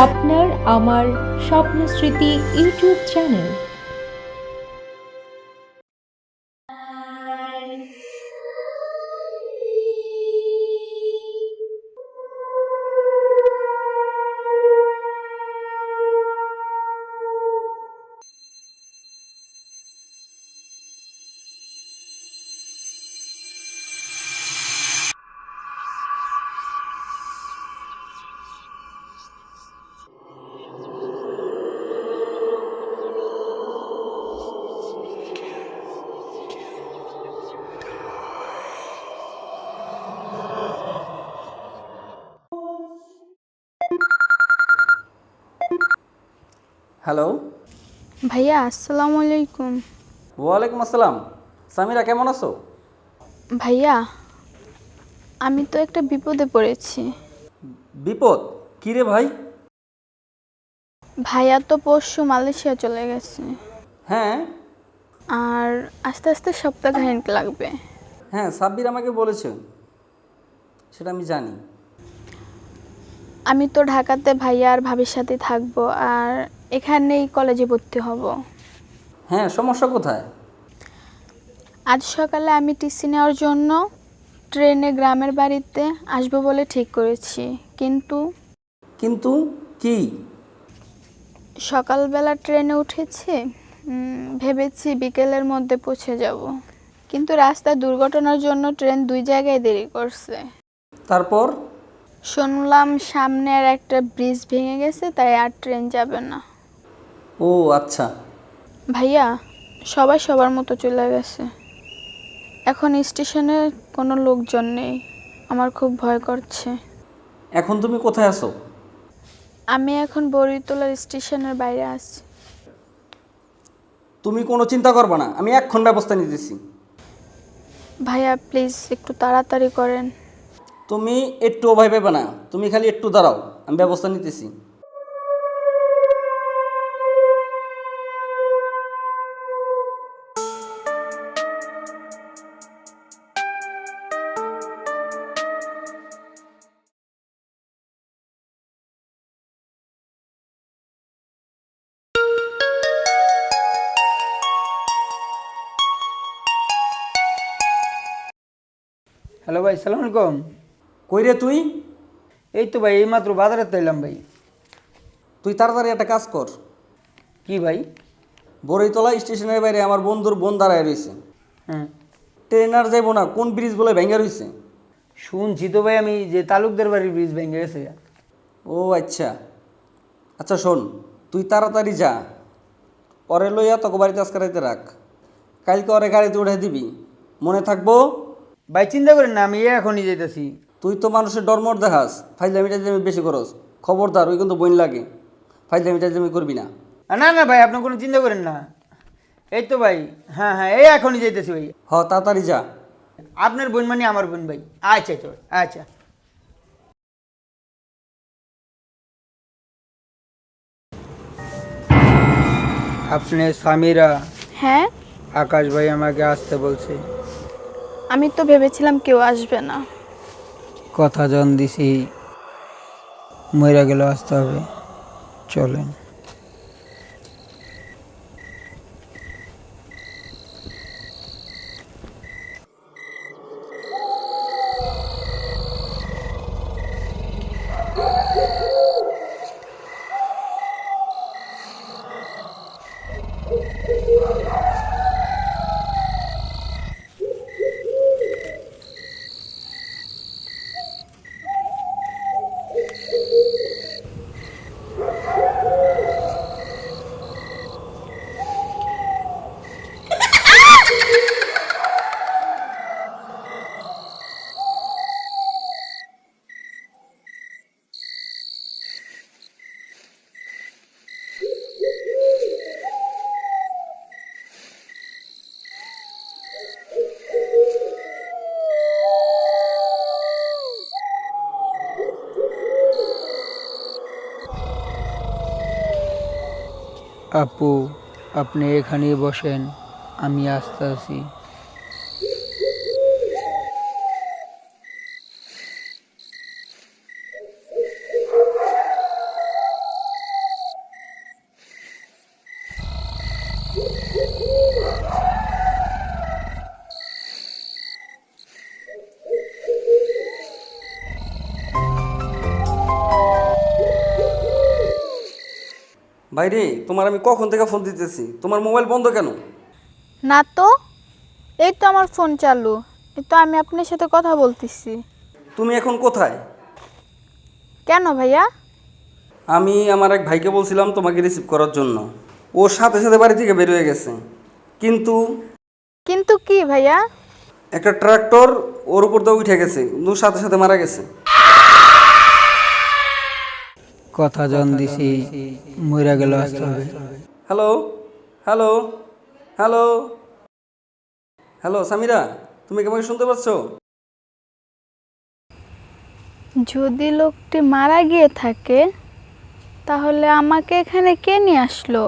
আপনার আমার স্বপ্নস্মৃতি YouTube channel. Hello. ভাইয়া আসসালামু আলাইকুম। ওয়ালাইকুম আসসালাম। সামিরা, কেমন আছো? ভাইয়া আমি তো একটা বিপদে পড়েছি। বিপদ? কী রে ভাই? ভাইয়া তো পরশু মালয়েশিয়া চলে গেছে, হ্যাঁ আর আস্তে আস্তে সপ্তাহখানেক লাগবে। হ্যাঁ, সাব্বির আমাকে বলেছে, সেটা আমি জানি। আমি তো ঢাকাতে ভাইয়া আর ভাবির সাথে থাকবো, আর এখানেই কলেজে ভর্তি হব। হ্যাঁ, সমস্যা কোথায়? আজ সকালে আমি টিসি নেওয়ার জন্য ট্রেনে গ্রামের বাড়িতে আসবো বলে ঠিক করেছি, কিন্তু কিন্তু কি? সকালবেলা ট্রেনে উঠেছি, ভেবেছি বিকেলের মধ্যে পৌঁছে যাব, কিন্তু রাস্তায় দুর্ঘটনার জন্য ট্রেন 2 জায়গায় দেরি করছে। তারপর? শুনলাম সামনের একটা ব্রিজ ভেঙে গেছে, তাই আর ট্রেন যাবে না। ও আচ্ছা। ভাইয়া সবাই সবার মতো চলে গেছে, এখন স্টেশনে কোনো লোকজন নেই, আমার খুব ভয় করছে। এখন তুমি কোথায় আছো? আমি এখন বড়িতলার স্টেশনের বাইরে আছি। তুমি কোনো চিন্তা করবে না, আমি এক্ষণ ব্যবস্থা নিতেছি। ভাইয়া প্লিজ একটু তাড়াতাড়ি করেন। তুমি একটুও ভয় পাবে না, তুমি খালি একটু দাঁড়াও, আমি ব্যবস্থা নিতেছি। হ্যালো ভাই, সালাম আলাইকুম। কই রে তুই? এই তো ভাই এইমাত্র বাজারে তাইলাম ভাই। তুই তাড়াতাড়ি একটা কাজ কর। কি ভাই? বড়ইতলা স্টেশনের বাইরে আমার বন্ধুর বোন দাঁড়ায় রয়েছে। হ্যাঁ, ট্রেন আর যাইব না, কোন ব্রিজ বলে ভেঙে রয়েছে। শুনছি তো ভাই আমি যে তালুকদার বাড়ির ব্রিজ ভেঙে গেছে। ও আচ্ছা। আচ্ছা শোন, তুই তাড়াতাড়ি যা, পরে লইয়া তোকে বাড়িতে আজকে রাইতে রাখ, কালকে ওরে গাড়িতে উঠে দিবি, মনে থাকবো। ভাই চিন্তা করেন না, আমি এখনই যেতেছি। তুই তো মানুষের ডরমর দেখাস, ফাইজলামিটা জমি বেশি করস, খবরদার, ওই কিন্তু বইন লাগে, ফাইজলামিটা জমি করবি না। না না ভাই, আপনি কোনো চিন্তা করেন না। এই তো ভাই, হ্যাঁ হ্যাঁ, এই এখনই যেতেছি ভাই। হ তাড়াতাড়ি যা। আপনার বোন মানে আমার বোন ভাই। আচ্ছা আচ্ছা ভাই, আচ্ছা। আপনি সামিরা? হ্যাঁ, আকাশ ভাই আমাকে আসতে বলছে। আমি তো ভেবেছিলাম কেউ আসবে না। কথা জন দিছি, মইরা গেল আসতে হবে। চলেন। আপু, আপনি এখানেই বসেন, আমি আসতেছি। ভাইরে, তোমার আমি কখন থেকে ফোন দিতেছি, তোমার মোবাইল বন্ধ কেন? না তো, এই তো আমার ফোন চালু, এই তো আমি আপনার সাথে কথা বলতেছি। তুমি এখন কোথায়? কেন ভাইয়া? আমি আমার এক ভাইকে বলছিলাম তোমাকে রিসিভ করার জন্য, ও সাথে সাথে বাড়ি থেকে বের হয়ে গেছে। কিন্তু কিন্তু কি ভাইয়া? একটা ট্রাক্টর ওর উপর দিয়ে উঠে গেছে, কিন্তু সাথে সাথে মারা গেছে। কথা জন দিছি মইরা গেল আসতে হবে। Hello hello hello hello Samira, তুমি কি আমাকে শুনতে পাচ্ছ? যদি লোকটি মারা গিয়ে থাকে তাহলে আমাকে এখানে কে নিয়ে আসলো?